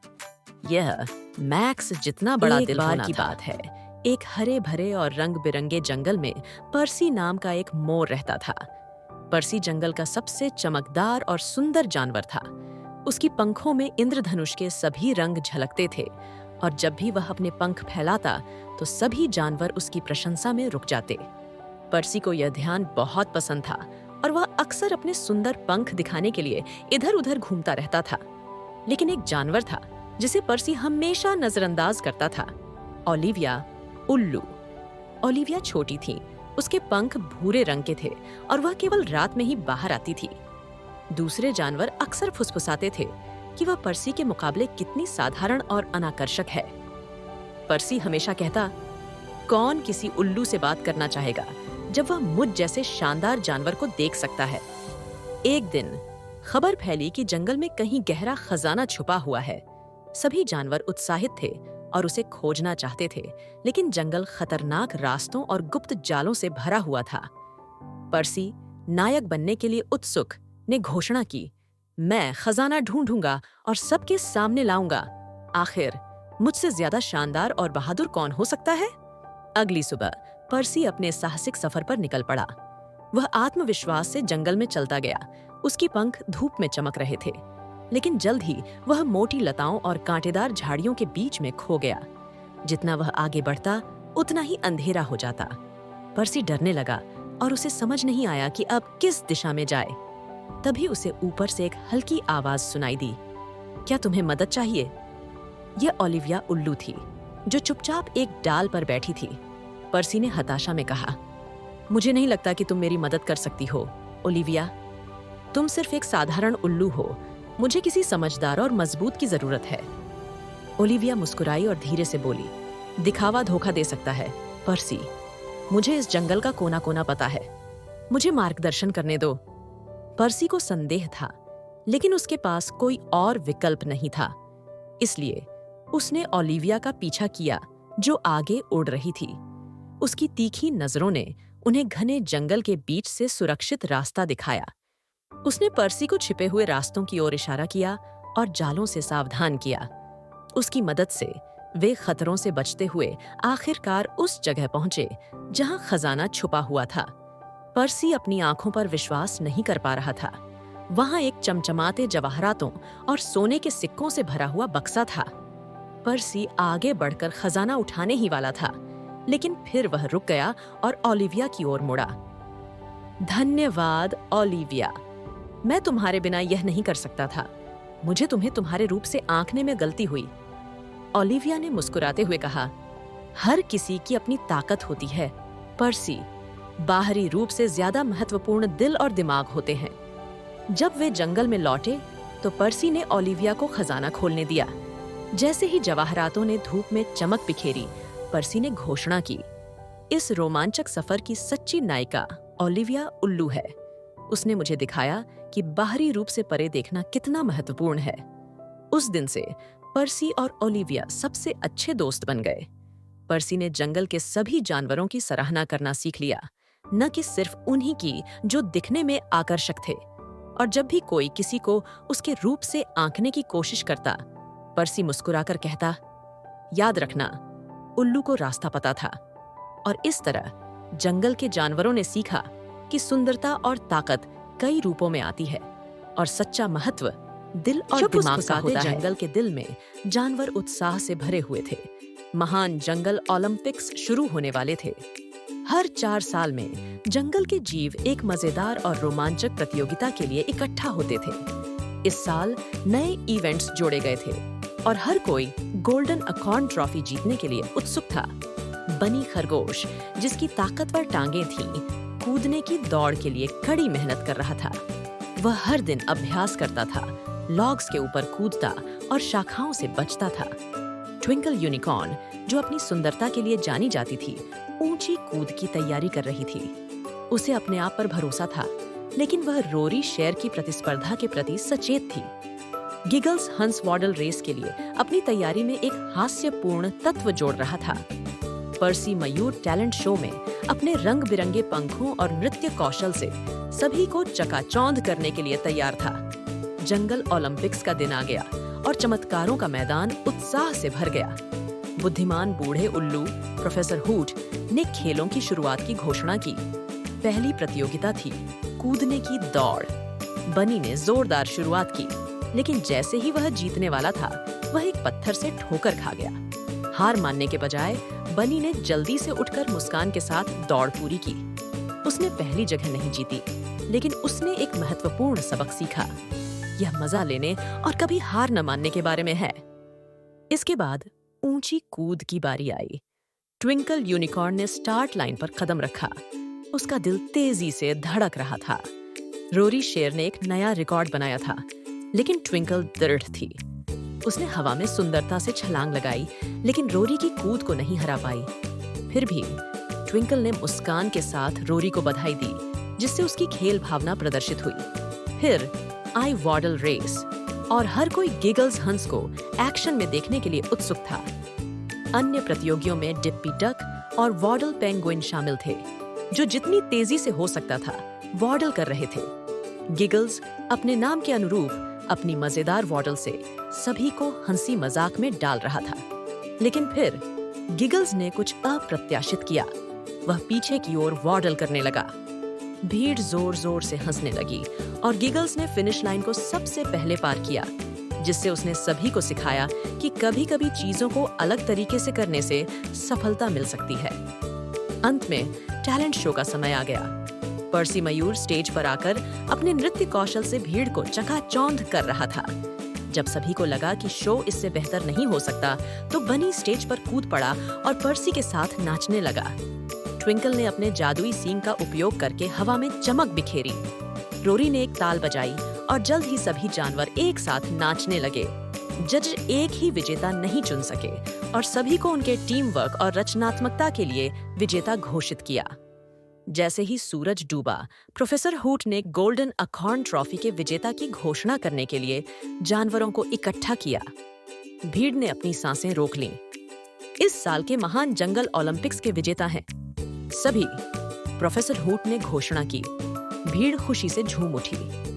यह मैक्स जितना बड़ा दिल होना की बात है। एक हरे भरे और रंग बिरंगे जंगल में पर्सी नाम का एक मोर रहता था। पर्सी जंगल का सबसे चमकदार और सुंदर जानवर था। उसकी पंखों में इंद्रधनुष के सभी रंग झलकते थे और जब भी वह अपने पंख फैलाता तो सभी जानवर उसकी प्रशंसा में रुक जाते। पर्सी को यह ध्यान बहुत पसंद था और वह अक्सर अपने सुंदर पंख दिखाने के लिए इधर-उधर घूमता रहता था। लेकिन एक जानवर था जिसे पर्सी हमेशा नजरअंदाज करता था, ओलिविया, उल्लू। ओलिविया छोटी थी, उसके पंख भूरे रंग के थे और वह केवल रात में ही बाहर आती थी। दूसरे जानवर अक्सर फुसफुसाते थे कि वह पर्सी के मुकाबले कितनी साधारण और अनाकर्षक है। पर्सी हमेशा कहता, कौन किसी उल्लू से बात करना चाहेगा जब वह मुझ जैसे शानदार जानवर को देख सकता है। एक दिन खबर फैली कि जंगल में कहीं गहरा खजाना छुपा हुआ है। सभी जानवर उत्साहित थे और उसे खोजना चाहते थे, लेकिन जंगल खतरनाक रास्तों और गुप्त जालों से भरा हुआ था। पर्सी, नायक बनने के लिए उत्सुक, ने घोषणा की, मैं खजाना ढूंढूंगा और सबके सामने लाऊंगा। आखिर मुझसे ज्यादा शानदार और बहादुर कौन हो सकता है? अगली सुबह पर्सी अपने साहसिक सफर पर निकल पड़ा। वह आत्मविश्वास से जंगल में चलता गया। उसकी पंख धूप में चमक रहे थे, लेकिन जल्द ही वह मोटी लताओं और कांटेदार झाड़ियों के बीच में खो गया। जितना वह आगे बढ़ता, उतना ही अंधेरा हो जाता। पर्सी डरने लगा और उसे समझ नहीं आया कि अब किस दिशा में जाए। तभी उसे ऊपर से एक हल्की आवाज सुनाई दी, क्या तुम्हें मदद चाहिए? यह ओलिविया उल्लू थी, जो चुपचाप एक डाल पर बैठी थी। पर्सी ने हताशा में कहा, मुझे नहीं लगता कि तुम मेरी मदद कर सकती हो, ओलिविया। तुम सिर्फ एक साधारण उल्लू हो। मुझे किसी समझदार और मजबूत की जरूरत है। ओलिविया मुस्कुराई और धीरे से बोली, दिखावा धोखा दे सकता है, पर्सी। मुझे इस जंगल का कोना कोना पता है। मुझे मार्गदर्शन करने दो। पर्सी को संदेह था, लेकिन उसके पास कोई और विकल्प नहीं था। इसलिए उसने ओलिविया का पीछा किया, जो आगे उड़ रही थी। उसकी तीखी नजरों ने उन्हें घने जंगल के बीच से सुरक्षित रास्ता दिखाया। उसने पर्सी को छिपे हुए रास्तों की ओर इशारा किया और जालों से सावधान किया। उसकी मदद से वे खतरों से बचते हुए आखिरकार उस जगह पहुंचे जहां खजाना छुपा हुआ था। पर्सी अपनी आंखों पर विश्वास नहीं कर पा रहा था। वहां एक चमचमाते जवाहरातों और सोने के सिक्कों से भरा हुआ बक्सा था। पर्सी आगे बढ़कर खजाना उठाने ही वाला था, लेकिन फिर वह रुक गया और ओलिविया की ओर मुड़ा। धन्यवाद ओलिविया, मैं तुम्हारे बिना यह नहीं कर सकता था। मुझे तुम्हें तुम्हारे रूप से आंकने में गलती हुई। ओलिविया ने मुस्कुराते हुए कहा, हर किसी की अपनी ताकत होती है, पर्सी। बाहरी रूप से ज्यादा महत्वपूर्ण दिल और दिमाग होते हैं। जब वे जंगल में लौटे तो पर्सी ने ओलिविया को खजाना खोलने दिया। जैसे ही जवाहरातों ने धूप में चमक बिखेरी, पर्सी ने घोषणा की, इस रोमांचक सफर की सच्ची नायिका ओलिविया उल्लू है। उसने मुझे दिखाया कि बाहरी रूप से परे देखना कितना महत्वपूर्ण है। उस दिन से पर्सी और ओलिविया सबसे अच्छे दोस्त बन गए। पर्सी ने जंगल के सभी जानवरों की सराहना करना सीख लिया, न कि सिर्फ उन्हीं की जो दिखने में आकर्षक थे। और जब भी कोई किसी को उसके रूप से आंकने की कोशिश करता, पर्सी मुस्कुराकर कहता, याद रखना, उल्लू को रास्ता पता था। और इस तरह जंगल के जानवरों ने सीखा कि सुंदरता और ताकत कई रूपों में आती है और सच्चा महत्व दिल और दिमाग का होता है। जंगल के दिल में जानवर उत्साह से भरे हुए थे। महान जंगल ओलंपिक्स शुरू होने वाले थे। हर 4 साल में जंगल के जीव एक मजेदार और रोमांचक प्रतियोगिता के लिए इकट्ठा होते थे। इस साल नए इवेंट्स जोड़े गए थे और हर कोई गोल्डन अकॉर्न ट्रॉफी जीतने के लिए उत्सुक था। बनी खरगोश, जिसकी ताकतवर टांगें थीं, कूदने की दौड़ के लिए कड़ी मेहनत कर रहा था। वह हर दिन अभ्यास करता था, लॉग्स के ऊपर कूदता और शाखाओं से बचता था। ट्विंकल यूनिकॉर्न, जो अपनी सुंदरता के लिए जानी जाती थी, ऊंची कूद की तैयारी कर रही थी। उसे अपने आप पर भरोसा था, लेकिन वह रोरी शेर की प्रतिस्पर्धा के प्रति सचेत थी। गिगल्स हंस वॉडल रेस के लिए अपनी तैयारी में एक हास्यपूर्ण तत्व जोड़ रहा था। पर्सी मयूर टैलेंट शो में अपने रंग बिरंगे पंखों और नृत्य कौशल से सभी को चकाचौंध करने के लिए तैयार था। जंगल ओलंपिक्स का दिन आ गया और चमत्कारों का मैदान उत्साह से भर गया। बुद्धिमान बूढ़े उल्लू प्रोफेसर हूट ने खेलों की शुरुआत की घोषणा की। पहली प्रतियोगिता थी कूदने की दौड़। बनी ने जोरदार शुरुआत की, लेकिन जैसे ही वह जीतने वाला था, वह एक पत्थर से ठोकर खा गया। हार मानने के बजाय बनी ने जल्दी से उठकर मुस्कान के साथ दौड़ पूरी की। उसने पहली जगह नहीं जीती, लेकिन उसने एक महत्वपूर्ण सबक सीखा। यह मजा लेने और कभी हार न मानने के बारे में है। इसके बाद ऊंची कूद की बारी आई। ट्विंकल यूनिकॉर्न ने स्टार्ट लाइन पर कदम रखा। उसका दिल तेजी से धड़क रहा था। रोरी शेर ने एक नया रिकॉर्ड बनाया था। लेकिन ट्विंकल दृढ़ थी। उसने हवा में सुंदरता से छलांग लगाई, लेकिन रोरी की कूद को नहीं हरा पाई। फिर भी ट्विंकल ने मुस्कान के साथ रोरी को बधाई दी, जिससे उसकी खेल भावना प्रदर्शित हुई। फिर आई वॉडल रेस, और हर कोई गिगल्स हंस को एक्शन में देखने के लिए उत्सुक था। अन्य प्रतियोगियों में डिप्पी डक और वॉडल पेंगुइन शामिल थे, जो जितनी तेजी से हो सकता था वॉडल कर रहे थे। गिगल्स अपने नाम के अनुरूप अपनी मजेदार वॉडल से सभी को हंसी मजाक में डाल रहा था। लेकिन फिर गिगल्स ने कुछ अप्रत्याशित किया। वह पीछे की ओर वॉडल करने लगा। भीड़ जोर जोर से हंसने लगी और गिगल्स ने फिनिश लाइन को सबसे पहले पार किया, जिससे उसने सभी को सिखाया कि कभी-कभी चीजों को अलग तरीके से करने से सफलता मिल सकती है। अंत में टैलेंट शो का समय आ गया। पर्सी मयूर स्टेज पर आकर अपने नृत्य कौशल से भीड़ को चकाचौंध कर रहा था। जब सभी को लगा कि शो इससे बेहतर नहीं हो सकता, तो बनी स्टेज पर कूद पड़ा और पर्सी के साथ नाचने लगा। ट्विंकल ने अपने जादुई सींग का उपयोग करके हवा में चमक बिखेरी। रोरी ने एक ताल बजाई और जल्द ही सभी जानवर एक साथ नाचने लगे। जज एक ही विजेता नहीं चुन सके और सभी को उनके टीम वर्क और रचनात्मकता के लिए विजेता घोषित किया। जैसे ही सूरज डूबा, प्रोफेसर हुट ने गोल्डन अकॉर्न ट्रॉफी के विजेता की घोषणा करने के लिए जानवरों को इकट्ठा किया। भीड़ ने अपनी सांसें रोक लीं। इस साल के महान जंगल ओलंपिक्स के विजेता हैं सभी, प्रोफेसर हुट ने घोषणा की। भीड़ खुशी से झूम उठी।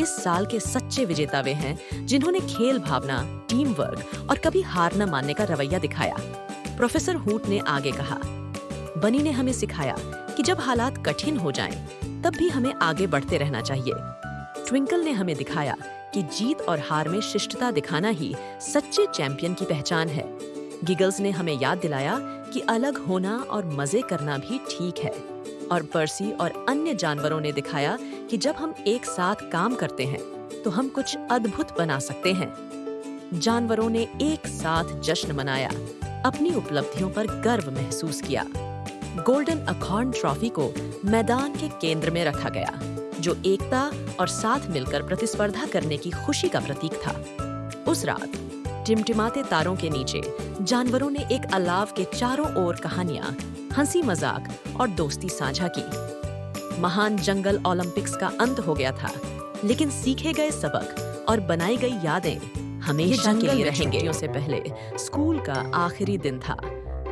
इस साल के सच्चे विजेता वे हैं जिन्होंने खेल भावना, टीम वर्क और कभी हार न मानने का रवैया दिखाया। प्रोफेसर हुट ने आगे कहा, बनी ने हमें सिखाया कि जब हालात कठिन हो जाएं, तब भी हमें आगे बढ़ते रहना चाहिए। ट्विंकल ने हमें दिखाया कि जीत और हार में शिष्टता दिखाना ही सच्चे चैंपियन की पहचान है। गिगल्स ने हमें याद दिलाया कि अलग होना और मजे करना भी ठीक है। और पर्सी और अन्य जानवरों ने दिखाया कि जब हम एक साथ काम करते हैं, तो हम कुछ अद्भुत बना सकते हैं। जानवरों ने एक साथ जश्न मनाया, अपनी उपलब्धियों पर गर्व महसूस किया। गोल्डन अकॉर्न ट्रॉफी को मैदान के केंद्र में रखा गया, जो एकता और साथ मिलकर प्रतिस्पर्धा करने की खुशी का प्रतीक था। उस रात टिमटिमाते तारों के नीचे जानवरों ने एक अलाव के चारों ओर कहानियां, हंसी मजाक और दोस्ती साझा की। महान जंगल ओलंपिक्स का अंत हो गया था, लेकिन सीखे गए सबक और बनाई गई यादें हमेशा के लिए रहेंगे। छुट्टियों से पहले स्कूल का आखिरी दिन था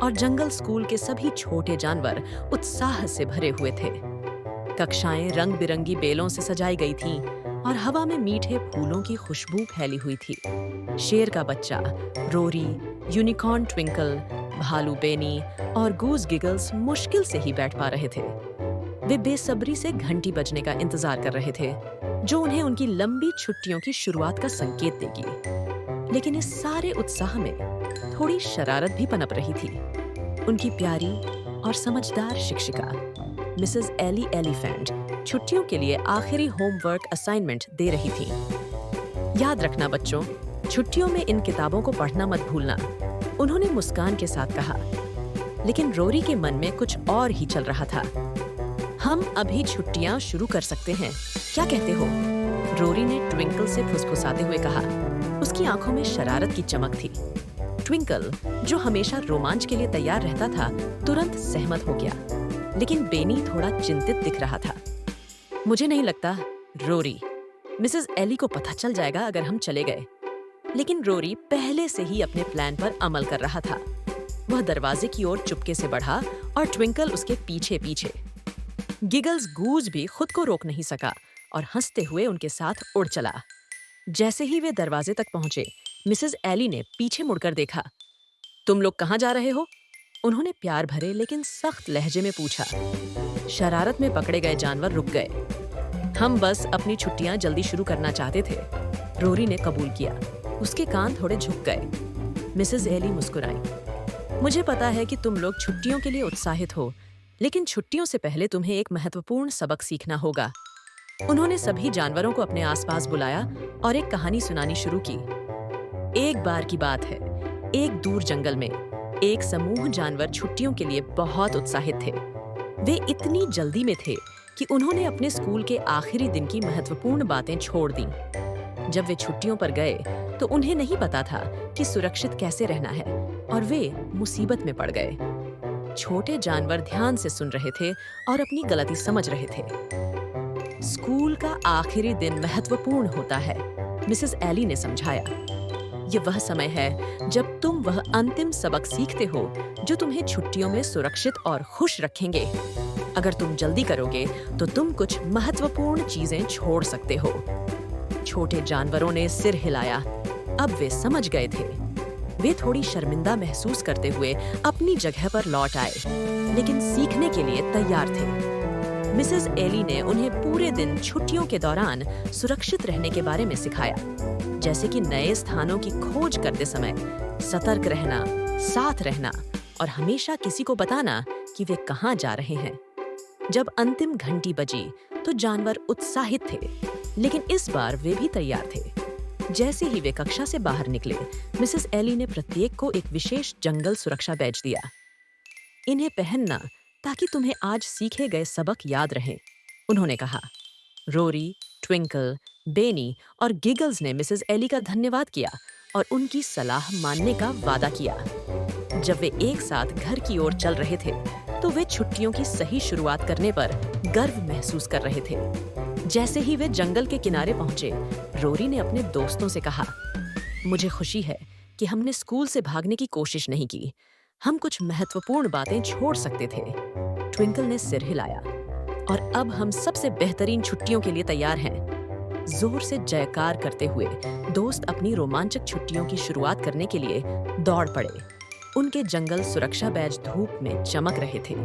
और जंगल स्कूल के सभी छोटे जानवर उत्साह से भरे हुए थे। कक्षाएं रंग बिरंगी बेलों से सजाई गई थीं और हवा में मीठे फूलों की खुशबू फैली हुई थी। शेर का बच्चा रोरी, यूनिकॉर्न ट्विंकल, भालू बेनी और गूज गिगल्स मुश्किल से ही बैठ पा रहे थे। वे बेसब्री से घंटी बजने का इंतजार कर रहे थे, जो उन्हें उनकी लंबी छुट्टियों की शुरुआत का संकेत देगी। लेकिन इस सारे उत्साह में थोड़ी शरारत भी पनप रही थी। उनकी प्यारी और समझदार शिक्षिका मिसेस एली एलिफेंट छुट्टियों के लिए आखिरी होमवर्क असाइनमेंट दे रही थी। याद रखना बच्चों, छुट्टियों में इन किताबों को पढ़ना मत भूलना, उन्होंने मुस्कान के साथ कहा। लेकिन रोरी के मन में कुछ और ही चल रहा था। हम अभी छुट्टियां शुरू कर सकते हैं, क्या कहते हो? रोरी ने ट्विंकल से फुसफुसाते हुए कहा। उसकी आंखों में शरारत की चमक थी। ट्विंकल, जो हमेशा रोमांच के लिए तैयार रहता था, तुरंत सहमत हो गया। लेकिन बेनी थोड़ा चिंतित दिख रहा था। मुझे नहीं लगता, रोरी, मिसेस एली को पता चल जाएगा अगर हम चले गए। लेकिन रोरी पहले से ही अपने प्लान पर अमल कर रहा था। वह दरवाजे की ओर चुपके से बढ़ा और ट्विंकल उसके पीछे पीछे। गिगल्स गूज भी खुद को रोक नहीं सका और हंसते हुए उनके साथ उड़ चला। जैसे ही वे दरवाजे तक पहुंचे, मिसेस एली ने पीछे मुड़कर देखा। तुम लोग कहाँ जा रहे हो? उन्होंने प्यार भरे लेकिन सख्त लहजे में पूछा। शरारत में पकड़े गए जानवर रुक गए। हम बस अपनी छुट्टियां जल्दी शुरू करना चाहते थे, रोरी ने कबूल किया। उसके कान थोड़े झुक गए। मिसेस एली मुस्कुराई। मुझे पता है कि तुम लोग छुट्टियों के लिए उत्साहित हो, लेकिन छुट्टियों से पहले तुम्हें एक महत्वपूर्ण सबक सीखना होगा। उन्होंने सभी जानवरों को अपने आसपास बुलाया और एक कहानी सुनानी शुरू की। एक बार की बात है, एक दूर जंगल में एक समूह जानवर छुट्टियों के लिए बहुत उत्साहित थे। वे इतनी जल्दी में थे कि उन्होंने अपने स्कूल के आखिरी दिन की महत्वपूर्ण बातें छोड़ दीं। जब वे छुट्टियों पर गए तो उन्हें नहीं पता था कि सुरक्षित कैसे रहना है और वे मुसीबत में पड़ गए। छोटे जानवर ध्यान से सुन रहे थे और अपनी गलती समझ रहे थे। स्कूल का आखिरी दिन महत्वपूर्ण होता है, मिसेस एली ने समझाया। ये वह समय है जब तुम वह अंतिम सबक सीखते हो जो तुम्हें छुट्टियों में सुरक्षित और खुश रखेंगे। अगर तुम जल्दी करोगे तो तुम कुछ महत्वपूर्ण चीजें छोड़ सकते हो। छोटे जानवरों ने सिर हिलाया। अब वे समझ गए थे। वे थोड़ी शर्मिंदा महसूस करते हुए अपनी जगह पर लौट आए, लेकिन सीखने के लिए तैयार थे। मिसेस एली ने उन्हें पूरे दिन छुट्टियों के दौरान सुरक्षित रहने के बारे में सिखाया, जैसे कि नए स्थानों की खोज करते समय सतर्क रहना, साथ रहना और हमेशा किसी को बताना कि वे कहाँ जा रहे हैं। जब अंतिम घंटी बजी तो जानवर उत्साहित थे, लेकिन इस बार वे भी तैयार थे। जैसे ही वे कक्षा से बाहर निकले, मिसेस एली ने प्रत्येक को एक विशेष जंगल सुरक्षा बैज दिया। इन्हें पहनना ताकि तुम्हें आज सीखे गए सबक याद रहें, उन्होंने कहा। रोरी, ट्विंकल, बेनी और गिगल्स ने मिसेस एली का धन्यवाद किया और उनकी सलाह मानने का वादा किया। जब वे एक साथ घर की ओर चल रहे थे तो वे छुट्टियों की सही शुरुआत करने पर गर्व महसूस कर रहे थे। जैसे ही वे जंगल के किनारे पहुंचे, रोरी ने अपने दोस्तों से कहा, मुझे खुशी है कि हमने स्कूल से भागने की कोशिश नहीं की। हम कुछ महत्वपूर्ण बातें छोड़ सकते थे। ट्विंकल ने सिर हिलाया। और अब हम सबसे बेहतरीन छुट्टियों के लिए तैयार हैं। जोर से जयकार करते हुए दोस्त अपनी रोमांचक छुट्टियों की शुरुआत करने के लिए दौड़ पड़े। उनके जंगल सुरक्षा बैज धूप में चमक रहे थे।